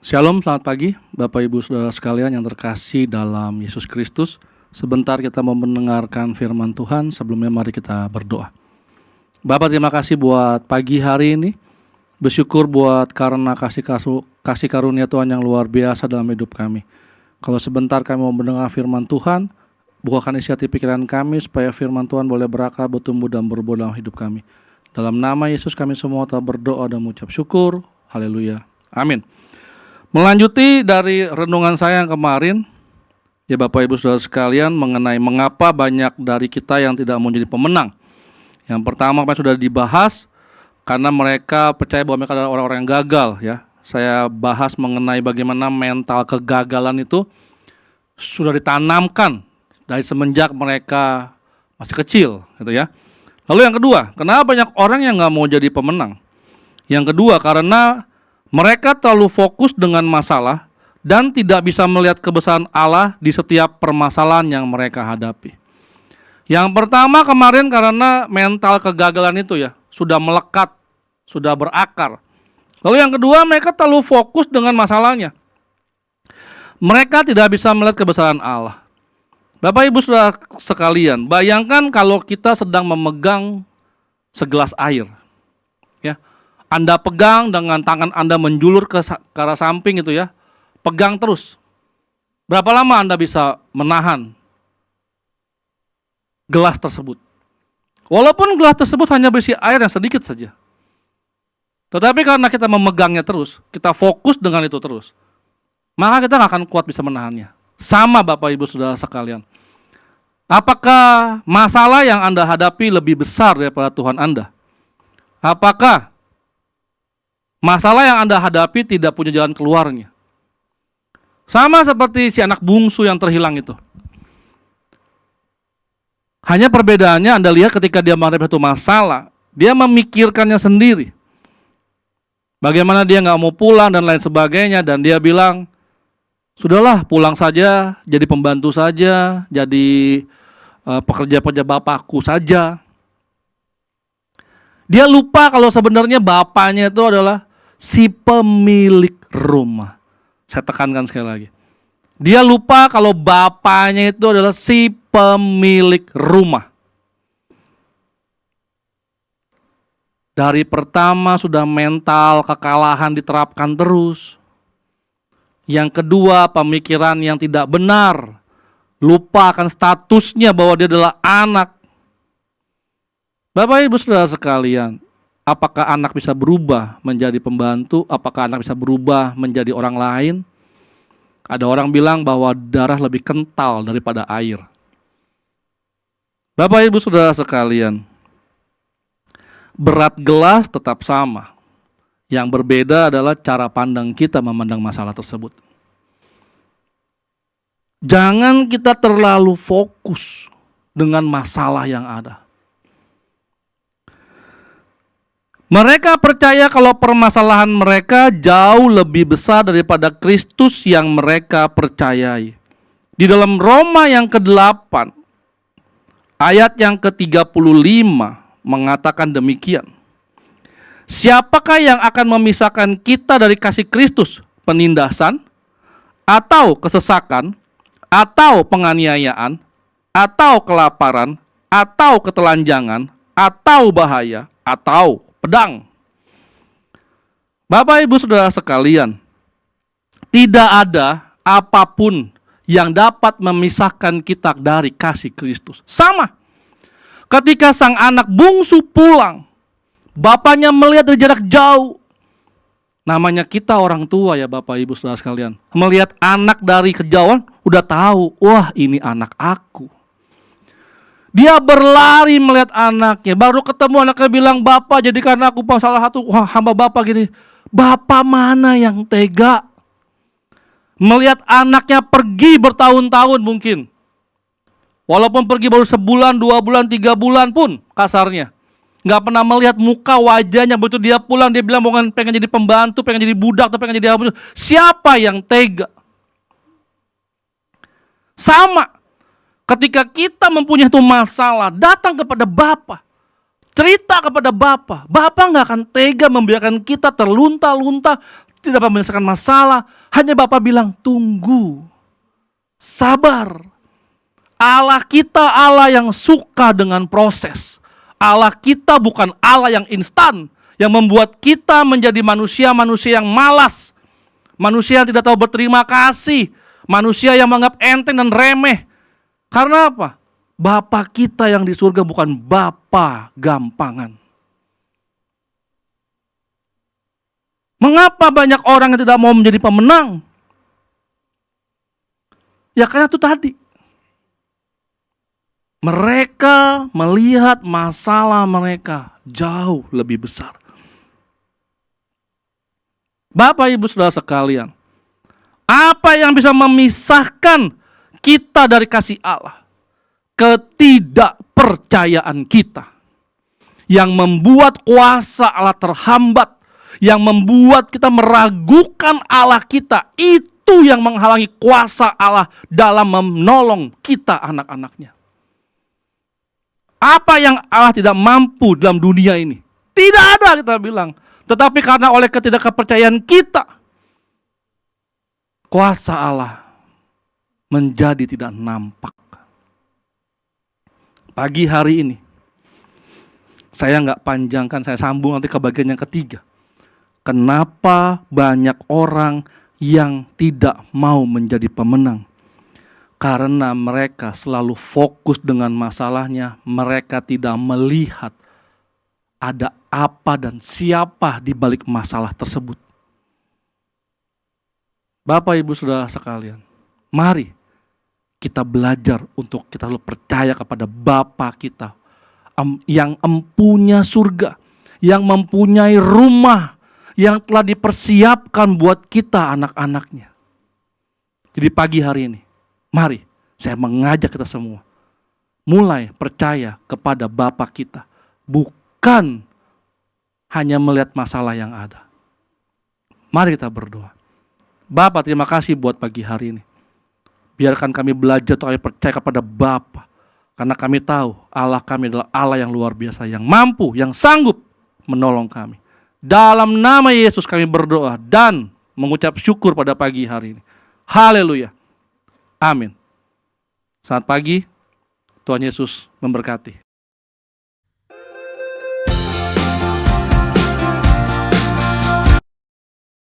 Shalom, selamat pagi Bapak Ibu Saudara sekalian yang terkasih dalam Yesus Kristus. Sebentar kita mau mendengarkan firman Tuhan, sebelumnya mari kita berdoa. Bapak, terima kasih buat pagi hari ini. Bersyukur buat karena kasih karunia Tuhan yang luar biasa dalam hidup kami. Kalau sebentar kami mau mendengar firman Tuhan, bukakan isi hati pikiran kami supaya firman Tuhan boleh berakar, bertumbuh dan berbuah dalam hidup kami. Dalam nama Yesus kami semua telah berdoa dan mengucap syukur. Haleluya. Amin. Melanjuti dari renungan saya yang kemarin, ya Bapak Ibu Saudara sekalian, mengenai mengapa banyak dari kita yang tidak mau jadi pemenang. Yang pertama sudah dibahas, karena mereka percaya bahwa mereka adalah orang-orang yang gagal. Ya, saya bahas mengenai bagaimana mental kegagalan itu sudah ditanamkan dari semenjak mereka masih kecil, gitu ya. Lalu yang kedua, kenapa banyak orang yang nggak mau jadi pemenang? Yang kedua, karena mereka terlalu fokus dengan masalah dan tidak bisa melihat kebesaran Allah di setiap permasalahan yang mereka hadapi. Yang pertama kemarin karena mental kegagalan itu ya sudah melekat, sudah berakar. Lalu yang kedua, mereka terlalu fokus dengan masalahnya. Mereka tidak bisa melihat kebesaran Allah. Bapak Ibu Saudara sekalian, bayangkan kalau kita sedang memegang segelas air. Ya. Anda pegang dengan tangan Anda menjulur ke arah samping itu ya. Pegang terus. Berapa lama Anda bisa menahan gelas tersebut? Walaupun gelas tersebut hanya berisi air yang sedikit saja. Tetapi karena kita memegangnya terus, kita fokus dengan itu terus, maka kita gak akan kuat bisa menahannya. Sama Bapak Ibu Saudara sekalian. Apakah masalah yang Anda hadapi lebih besar daripada Tuhan Anda? Apakah masalah yang Anda hadapi tidak punya jalan keluarnya? Sama seperti si anak bungsu yang terhilang itu. Hanya perbedaannya Anda lihat ketika dia menghadapi satu masalah, dia memikirkannya sendiri. Bagaimana dia gak mau pulang dan lain sebagainya. Dan dia bilang, sudahlah pulang saja, jadi pembantu saja, jadi pekerja-pekerja bapakku saja. Dia lupa kalau sebenarnya bapaknya itu adalah si pemilik rumah. Saya tekankan sekali lagi. Dia lupa kalau bapaknya itu adalah si pemilik rumah. Dari pertama sudah mental kekalahan diterapkan terus. Yang kedua, pemikiran yang tidak benar. Lupa akan statusnya bahwa dia adalah anak. Bapak Ibu Saudara sekalian, apakah anak bisa berubah menjadi pembantu? Apakah anak bisa berubah menjadi orang lain? Ada orang bilang bahwa darah lebih kental daripada air. Bapak Ibu Saudara sekalian, berat gelas tetap sama. Yang berbeda adalah cara pandang kita memandang masalah tersebut. Jangan kita terlalu fokus dengan masalah yang ada. Mereka percaya kalau permasalahan mereka jauh lebih besar daripada Kristus yang mereka percayai. Di dalam Roma yang ke-8, ayat yang ke-35 mengatakan demikian. Siapakah yang akan memisahkan kita dari kasih Kristus? Penindasan, atau kesesakan, atau penganiayaan, atau kelaparan, atau ketelanjangan, atau bahaya, atau pedang. Bapak Ibu Saudara sekalian, tidak ada apapun yang dapat memisahkan kita dari kasih Kristus. Sama. Ketika sang anak bungsu pulang, bapaknya melihat dari jarak jauh. Namanya kita orang tua ya Bapak Ibu Saudara sekalian. Melihat anak dari kejauhan, udah tahu, wah ini anak aku. Dia berlari melihat anaknya. Baru ketemu anaknya bilang, Bapak jadikan aku salah satu hamba Bapak gini. Bapak mana yang tega? Melihat anaknya pergi bertahun-tahun mungkin. Walaupun pergi baru sebulan, 2 bulan, 3 bulan pun kasarnya. Gak pernah melihat muka wajahnya. Begitu dia pulang dia bilang pengen jadi pembantu, pengen jadi budak, atau pengen jadi apa. Siapa yang tega? Sama. Ketika kita mempunyai satu masalah, datang kepada Bapa, cerita kepada Bapa. Bapa gak akan tega membiarkan kita terlunta-lunta tidak menyelesaikan masalah. Hanya Bapa bilang, tunggu, sabar. Allah kita Allah yang suka dengan proses. Allah kita bukan Allah yang instan, yang membuat kita menjadi manusia-manusia yang malas, manusia yang tidak tahu berterima kasih, manusia yang menganggap enteng dan remeh. Karena apa? Bapa kita yang di surga bukan Bapa gampangan. Mengapa banyak orang yang tidak mau menjadi pemenang? Ya karena itu tadi. Mereka melihat masalah mereka jauh lebih besar. Bapak Ibu Saudara sekalian, apa yang bisa memisahkan kita dari kasih Allah? Ketidakpercayaan kita. Yang membuat kuasa Allah terhambat. Yang membuat kita meragukan Allah kita. Itu yang menghalangi kuasa Allah dalam menolong kita anak-anaknya. Apa yang Allah tidak mampu dalam dunia ini? Tidak ada, kita bilang. Tetapi karena oleh ketidakpercayaan kita, kuasa Allah menjadi tidak nampak. Pagi hari ini, saya nggak panjangkan, saya sambung nanti ke bagian yang ketiga. Kenapa banyak orang yang tidak mau menjadi pemenang? Karena mereka selalu fokus dengan masalahnya, mereka tidak melihat ada apa dan siapa di balik masalah tersebut. Bapak Ibu Saudara sekalian, mari kita belajar untuk kita selalu percaya kepada Bapa kita yang empunya surga, yang mempunyai rumah yang telah dipersiapkan buat kita anak-anaknya. Jadi pagi hari ini, mari saya mengajak kita semua mulai percaya kepada Bapa kita, bukan hanya melihat masalah yang ada. Mari kita berdoa. Bapa, terima kasih buat pagi hari ini. Biarkan kami belajar untuk kami percaya kepada Bapa, karena kami tahu Allah kami adalah Allah yang luar biasa, yang mampu, yang sanggup menolong kami. Dalam nama Yesus kami berdoa dan mengucap syukur pada pagi hari ini. Haleluya. Amin. Selamat pagi. Tuhan Yesus memberkati.